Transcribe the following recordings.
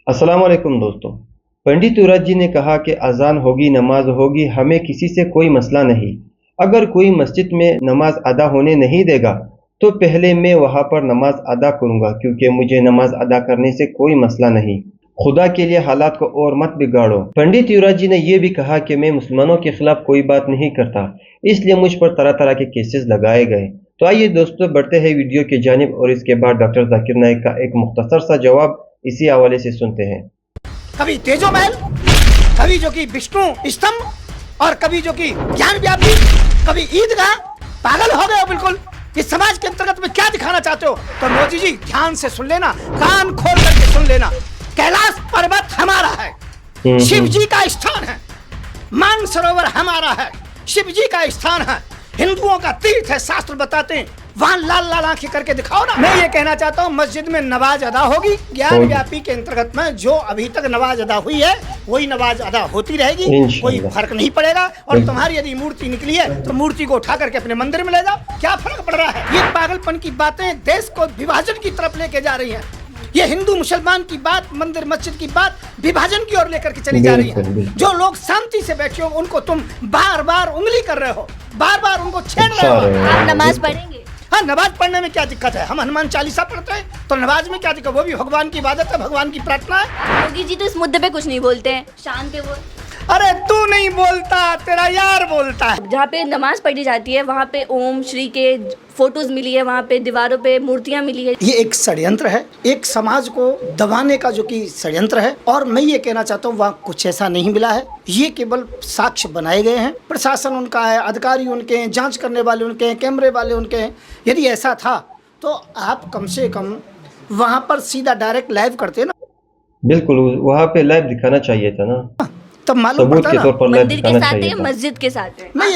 अस्सलाम वालेकुम दोस्तों। पंडित युवराज जी ने कहा कि अजान होगी, नमाज होगी, हमें किसी से कोई मसला नहीं। अगर कोई मस्जिद में नमाज अदा होने नहीं देगा तो पहले मैं वहाँ पर नमाज अदा करूँगा, क्योंकि मुझे नमाज अदा करने से कोई मसला नहीं। खुदा के लिए हालात को और मत बिगाड़ो। पंडित युवराज जी ने यह भी कहा कि मैं मुसलमानों के खिलाफ कोई बात नहीं करता, इसलिए मुझ पर तरह तरह के केसेस लगाए गए। तो आइए दोस्तों बढ़ते हैं वीडियो की जानिब और इसके बाद डॉक्टर जाकिर नाइक का एक मुख्तसर सा जवाब इसी हवाले से सुनते हैं। कभी तेजो महल, कभी जो कि विष्णु स्तंभ और कभी जो कि ज्ञान व्यापी, कभी ईदगाह। पागल हो गए हो बिल्कुल। इस समाज के अंतर्गत में क्या दिखाना चाहते हो? तो मोदी जी ध्यान से सुन लेना, कान खोल करके सुन लेना। कैलाश पर्वत हमारा है, शिव जी का स्थान है। मानसरोवर हमारा है, शिव जी का स्थान है। हिंदुओं का तीर्थ है, शास्त्र बताते हैं। वहाँ लाल लाल आंखें करके दिखाओ ना। मैं ये कहना चाहता हूँ मस्जिद में नमाज अदा होगी। ज्ञान व्यापी के अंतर्गत में जो अभी तक नमाज अदा हुई है वही नमाज अदा होती रहेगी, कोई फर्क नहीं पड़ेगा। और तुम्हारी यदि मूर्ति निकली है तो मूर्ति को उठा करके अपने मंदिर में ले जाओ, क्या फर्क पड़ रहा है? ये पागलपन की बातें देश को विभाजन की तरफ लेके जा रही है। ये हिंदू मुसलमान की बात, मंदिर मस्जिद की बात विभाजन की ओर लेकर के चली जा रही है। जो लोग शांति से बैठे हो उनको तुम बार बार उंगली कर रहे हो, बार बार उनको छेड़ रहे हो। आप नमाज पढ़ेंगे? हाँ, नमाज पढ़ने में क्या दिक्कत है? हम हनुमान चालीसा पढ़ते हैं तो नमाज में क्या दिक्कत? वो भी भगवान की इबादत है, भगवान की प्रार्थना है। योगी जी तो इस मुद्दे पे कुछ नहीं बोलते हैं, शांत है वो। अरे तू नहीं बोलता, तेरा यार बोलता है। जहाँ पे नमाज पढ़ी जाती है वहाँ पे ओम श्री के फोटोज मिली है, वहाँ पे दीवारों पे मूर्तियाँ मिली है। ये एक षड्यंत्र है, एक समाज को दबाने का जो कि षड्यंत्र है। और मैं ये कहना चाहता हूँ वहाँ कुछ ऐसा नहीं मिला है। ये केवल साक्ष्य बनाए गए हैं। प्रशासन उनका है, अधिकारी उनके हैं, जांच करने वाले उनके हैं, कैमरे वाले उनके हैं। यदि ऐसा था तो आप कम से कम वहाँ पर सीधा डायरेक्ट लाइव करते ना। बिल्कुल, वहाँ पे लाइव दिखाना चाहिए था ना, तब मालूम पड़ता ना। मंदिर के साथ है, मस्जिद के साथ है। मैं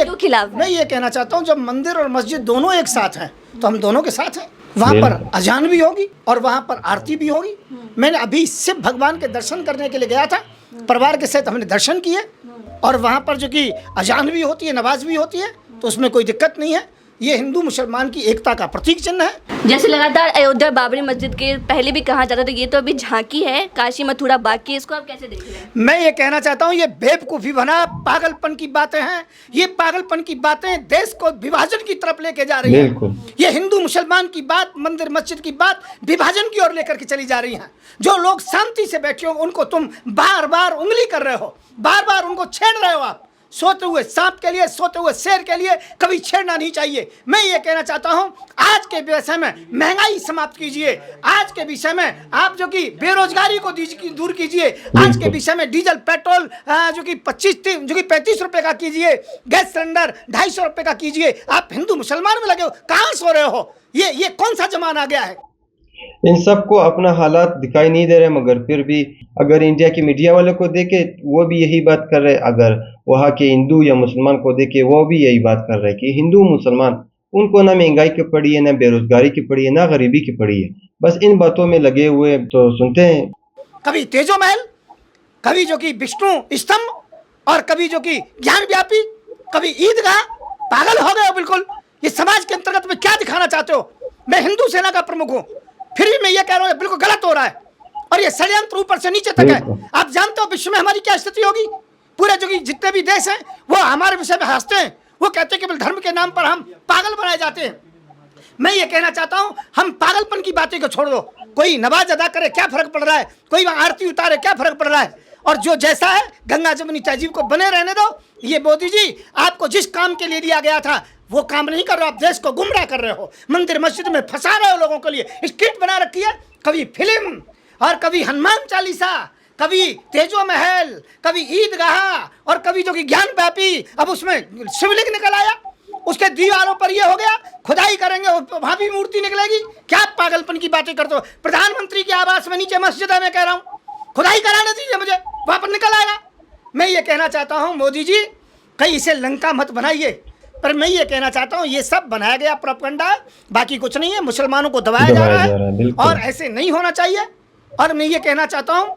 ये कहना चाहता हूँ जब मंदिर और मस्जिद दोनों एक साथ हैं तो हम दोनों के साथ हैं। वहाँ पर अजान भी होगी और वहाँ पर आरती भी होगी। मैंने अभी सिर्फ भगवान के दर्शन करने के लिए गया था, परिवार के साथ हमने दर्शन किए। और वहाँ पर जो कि अजान भी होती है, नमाज भी होती है, तो उसमें कोई दिक्कत नहीं है। ये हिंदू मुसलमान की एकता का प्रतीक चिन्ह है। जैसे लगातार अयोध्या बाबरी मस्जिद के पहले भी कहा जाता था, ये तो अभी झांकी है, काशी मथुरा बाकी है। इसको आप कैसे देख रहे हैं? मैं ये कहना चाहता हूँ ये बेवकूफ़ी बना पागलपन की बातें हैं। ये पागलपन की बातें देश को विभाजन की तरफ लेके जा रही है। ये हिंदू मुसलमान की बात, मंदिर मस्जिद की बात विभाजन की ओर लेकर के चली जा रही है। जो लोग शांति से बैठे हो उनको तुम बार बार उंगली कर रहे हो, बार बार उनको छेड़ रहे हो। आप सोते हुए सांप के लिए, सोते हुए शेर के लिए कभी छेड़ना नहीं चाहिए। मैं ये कहना चाहता हूँ आज के विषय में महंगाई समाप्त कीजिए। आज के विषय में आप जो कि बेरोजगारी को दूर कीजिए। आज के विषय में डीजल पेट्रोल जो कि 35 रुपए का कीजिए, गैस सिलेंडर 250 रुपए का कीजिए। आप हिंदू मुसलमान में लगे हो, कहाँ सो रहे हो? ये कौन सा जमाना आ गया है? इन सबको अपना हालात दिखाई नहीं दे रहे, मगर फिर भी अगर इंडिया की मीडिया वालों को देखे वो भी यही बात कर रहे। अगर वहाँ के हिंदू या मुसलमान को देखे वो भी यही बात कर रहे कि हिंदू मुसलमान उनको ना महंगाई की पड़ी है, ना बेरोजगारी की पड़ी है, ना गरीबी की पड़ी है। बस इन बातों में लगे हुए। तो सुनते हैं। कभी तेजो महल, कभी जो कि विष्णु स्तंभ और कभी जो कि ज्ञान व्यापी, कभी ईदगाह। पागल हो गए हो बिल्कुल। ये समाज के अंतर्गत में क्या दिखाना चाहते हो? मैं हिंदू सेना का प्रमुख हूँ, फिर भी मैं ये कह रहा हूँ बिल्कुल गलत हो रहा है। और ये षड्यंत्र ऊपर से नीचे तक है। आप जानते हो विश्व में हमारी क्या स्थिति होगी? पूरे जो कि जितने भी देश हैं वो हमारे विषय में हंसते हैं। वो कहते हैं कि धर्म के नाम पर हम पागल बनाए जाते हैं। मैं ये कहना चाहता हूँ हम पागलपन की बातें को छोड़ दो। कोई नमाज अदा करे क्या फर्क पड़ रहा है? कोई आरती उतारे क्या फर्क पड़ रहा है? और जो जैसा है गंगा जमुनी तहजीब को बने रहने दो। ये मोदी जी आपको जिस काम के लिए दिया गया था वो काम नहीं कर रहे हो। आप देश को गुमराह कर रहे हो, मंदिर मस्जिद में फंसा रहे हो लोगों के लिए। स्क्रिप्ट बना रखी है, कभी फिल्म और कभी हनुमान चालीसा, कभी तेजो महल, कभी ईदगाह और कभी जो कि ज्ञान व्यापी। अब उसमें शिवलिंग निकल आया, उसके दीवारों पर ये हो गया, खुदाई करेंगे वहाँ भी मूर्ति निकलेगी। क्या पागलपन की बातें करते हो? प्रधानमंत्री के आवास में नीचे मस्जिद है, मैं कह रहा हूँ खुदाई कराने दीजिए मुझे, वहाँ पर निकल आएगा। मैं ये कहना चाहता हूँ मोदी जी कहीं इसे लंका मत बनाइए। पर मैं ये कहना चाहता हूँ ये सब बनाया गया प्रोपेगेंडा, बाकी कुछ नहीं है। मुसलमानों को दबाया जा रहा है और ऐसे नहीं होना चाहिए। और मैं ये कहना चाहता हूँ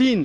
3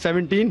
17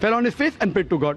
fell on his face and prayed to God.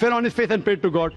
fell on his face and prayed to God.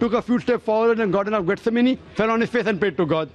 took a few steps forward in garden of Gethsemane, fell on his face and prayed to God.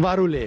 वारुले.